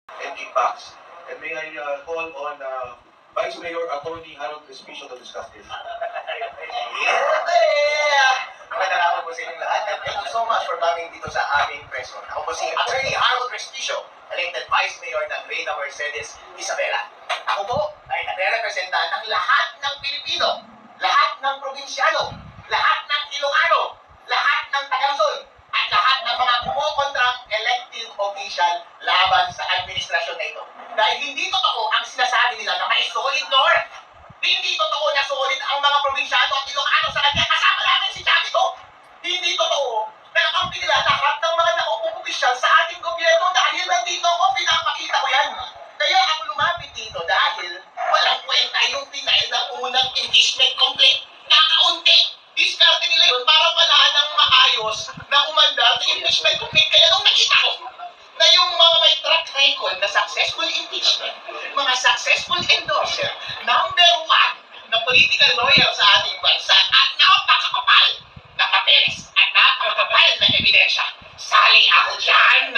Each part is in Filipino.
and impacts. And may I call on Vice Mayor Attorney Harold Respicio to discuss this. Magandang hapon po sa inyong lahat. And thank you so much for coming dito sa aming press con. Ako po si Attorney Harold Respicio, elected Vice Mayor ng Reyna Mercedes Isabela. Ako po ay nagre-representa ng lahat ng Pilipino, lahat ng probinsyano, lahat ng Ilocano, lahat ng Tagaluzon, at lahat ng mga kumukontrang elected official laban sa administrasyon na ito. Dahil hindi totoo ang sinasabi nila na may solid north. Hindi totoo na solid ang mga probinsyano at Ilocano sa kanya. Kasama natin si Chavito. Hindi totoo na nakampi nila lahat ng mga naupong opisyal sa ating gobyerno dahil nandito ako, pinapakita ko yan. Kaya ako lumapit dito dahil walang kwenta yung final ng unang impeachment complaint. Nakaunti. Diskarte nila yun para wala nang maayos na umandar ng impeachment complaint. Kaya nung nakita ko na yung mga may track record na successful impeachment, mga successful endorser, number one na political lawyer sa ating bansa at napakakapal na papeles at napakakapal na ebidensya. Sali ako dyan!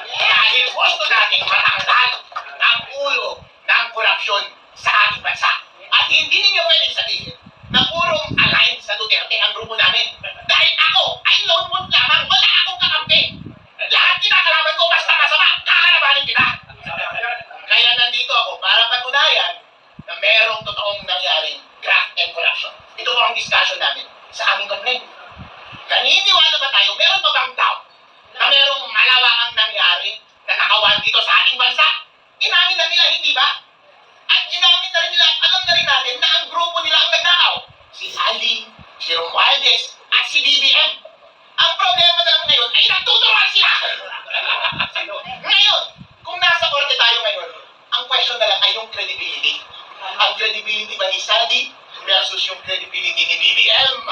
Dahil gusto natin matanggal ang ulo ng korupsyon sa ating bansa. At hindi ninyo pwedeng sabihin na purong align sa Duterte ang grupo namin. Dahil ako ay lone wolf lamang, wala akong kakampi. Lahat kinakalaban ko basta masama, kakalabanin kita. Kaya nandito ako para patunayan na merong totoong nangyaring graft and corruption. Ito po ang discussion namin sa aming complaint. Naniniwala ba tayo, meron ba bang doubt na merong malawakang nangyari na nakawan dito sa ating bansa? Inamin na nila, hindi ba? At inamin na rin nila, alam na rin natin na ang grupo nila ang nagnakaw. Si Saldi, si Romualdez, at si BBM. Ang problema na lang ngayon ay nagtuturuan sila. Ngayon, kung nasa korte tayo ngayon, ang question na lang ay yung credibility. Ang credibility ba ni Saldi versus yung credibility ni BBM?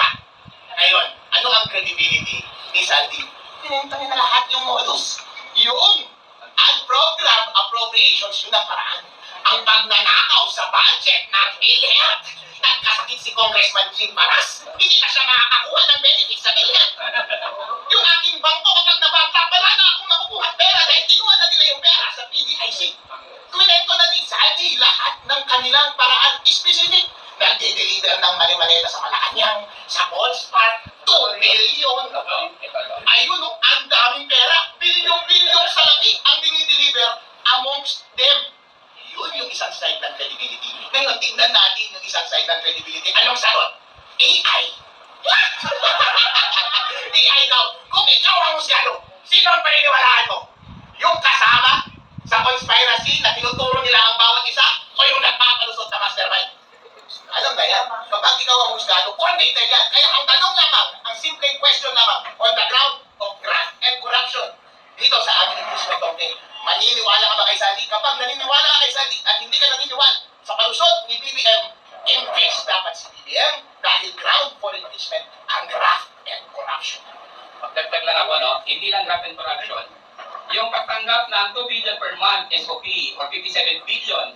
Ngayon, ano ang credibility ni Saldi? Pinenta niya na lahat yung modus. Yung unprogram appropriations, yun ang paraan. Ang pagnanakaw sa budget ng PhilHealth. Nagkasakit si Congressman Jim Paras. Hindi na siya makakakuha ng benefits sa PhilHealth. Yung aking bangko kapag nabangka, wala na akong makukuha pera dahil kinuha na nila yung pera sa PDIC. Kwento na ni Saldi lahat ng kanilang paraan specific. Nagde-deliver ng mali-maleta sa Malacanang, sa Polspar, 2 billion. Ayun, ang daming pera. Bilyong-bilyong salapi ang dinideliver amongst them. Yun yung isang side ng credibility. Ngayon, tingnan natin yung isang side ng credibility. Anong sagot? AI. AI daw. Kung ikaw ang husgado, sino ang paniniwalaan mo? Yung kasama sa conspiracy na tinuturo nila ang bawat isa o yung nagpapalusot na mastermind? Alam ba yan? Kapag ikaw ang husgado, convicted yan. Kaya ang tanong lamang, ang simple question lamang, on the ground of graft and corruption, dito sa ating impeachment complaint, maniniwala ka ba kay Saldi? Kapag naniniwala ka kay Saldi at hindi ka naniniwala sa palusot ni BBM, impeach dapat si BBM dahil ground for impeachment ang graft and corruption. Pagdagdag lang ako, no? Hindi lang graft and corruption. Yung pagtanggap ng 2 billion per month SOP or 57 billion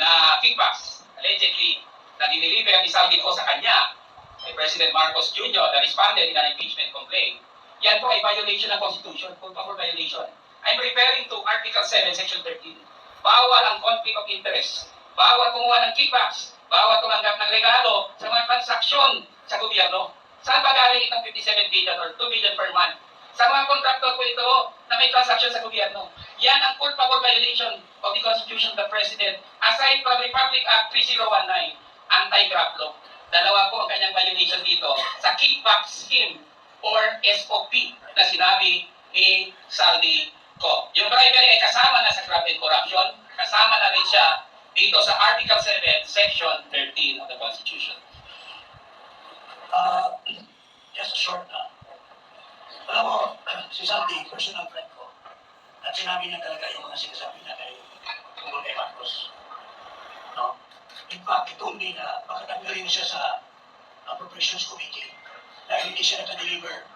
na kickbacks, allegedly, na diniliver ni Saldi ko sa kanya, kay President Marcos Jr., na responded in an impeachment complaint, yan po ay violation ng Constitution, code for violation. I'm referring to Article 7, Section 13. Bawal ang conflict of interest. Bawal kumuha ng kickbacks. Bawal tumanggap ng regalo sa mga transaksyon sa gobyerno. Saan ba galing itong 57 billion or 2 billion per month? Sa mga kontraktor po ito na may transaksyon sa gobyerno. Yan ang culpable violation of the Constitution of the President aside from Republic Act 3019, anti-graft law. Dalawa po ang kanyang violation dito sa kickback scheme or SOP na sinabi ni Saldi ko. Yung bribery ay kasama na sa graft and corruption, kasama na rin siya dito sa Article 7, Section 13 of the Constitution. Just a short alam mo, si Saldi, personal friend ko. At sinabi niya talaga yung mga sinasabi niya kay tungkol kay Marcos. No? In fact, ito hindi na makatanggalin siya sa Appropriations Committee dahil hindi siya nakadeliver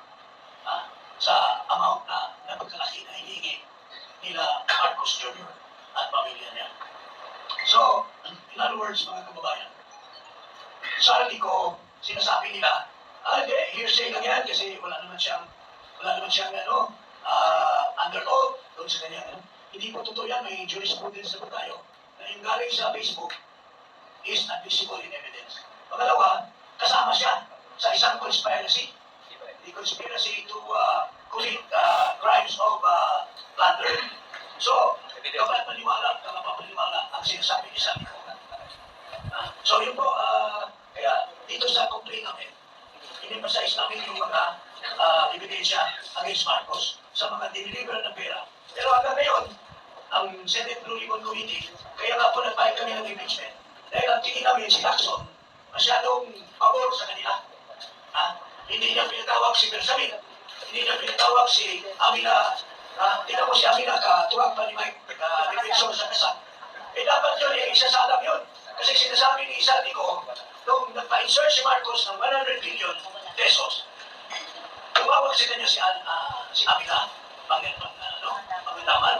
sa amount na napagkalaki na hinihingi nila Marcos Jr. at pamilya niya. So, in other words, mga kababayan, Saldi ko, sinasabi nila, hindi, hearsay lang yan kasi wala naman siyang under oath doon sa kanya. hindi po totoo yan, may jurisprudence na po tayo, na yung galing sa Facebook is not visible in evidence. Pangalawa, kasama siya sa isang conspiracy. The conspiracy to commit crimes of plunder. So, dapat maniwala at kapapaniwala ang sinasabi ni Sandy ko. So yun po, kaya dito sa complaint namin, in-emphasize namin yung mga ebidensya against Marcos sa mga diniliver ng pera. Pero hanggang ngayon, ang Senate Blue Ribbon Committee, kaya nga po nagpahit kami ng impeachment. Dahil ang tingin namin si Lacson, masyadong pabor sa kanila. Hindi niya pinatawag si Bersamin, hindi niya pinatawag si Amina, tingnan mo si Amina, katuwag pa ni Mike Defensor sa kasal. Dapat yun, isasalang yun. Kasi sinasabi ni Sandy ko, nung nagpa-insert si Marcos ng 100 billion pesos, tumawag sa kanya si Amina, Pangalaman.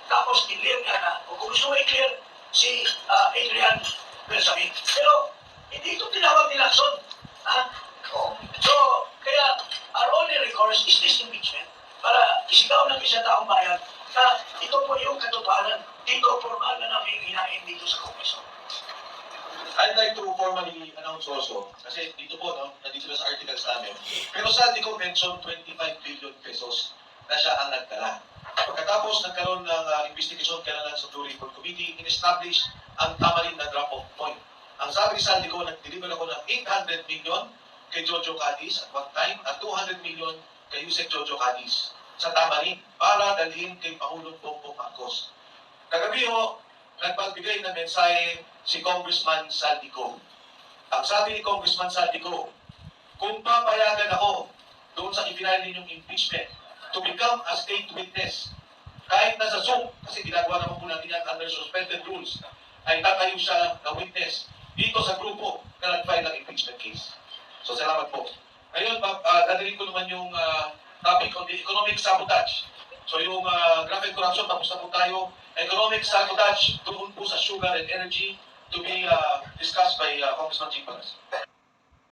Tapos, i-clear niya na, o kung gusto mo i-clear, si Adrian Bersamin. Pero, hindi ito tinawag ni Lacson. So, kaya, our only recourse is this impeachment para isigaw ng isang taong bayan na ito po yung katotohanan. Dito, formal na namin hinahin dito sa Kongreso. I'd like to formally announce also, kasi dito po, no, nandito na sa articles namin, pero sa di ko mention 25 billion pesos na siya ang nagdala. Pagkatapos nagkaroon ng investigation kailangan sa Blue Ribbon Committee, in-establish ang tamarin na drop-off point. Ang sabi ni Sandy ko, nag-deliver ako ng 800 million kay Jojo Cadiz at one time at 200 million kay Yusek Jojo Cadiz sa tamarin para dalhin kay Pangulong Bongbong Marcos. Kagabi ho, nagpagbigay ng mensahe si Congressman Saldico. Ang sabi ni Congressman Saldico, kung papayagan ako doon sa ipinail ninyong impeachment to become a state witness, kahit nasa Zoom, kasi ginagawa naman po natin yan under suspended rules, ay tatayo siya na witness dito sa grupo na nag-file ng impeachment case. So salamat po. Ngayon, dadalhin ko naman yung topic on the economic sabotage. So yung graft and corruption, tapos na po tayo. Economic sabotage doon po sa sugar and energy to be discussed by Congressman Chiparas.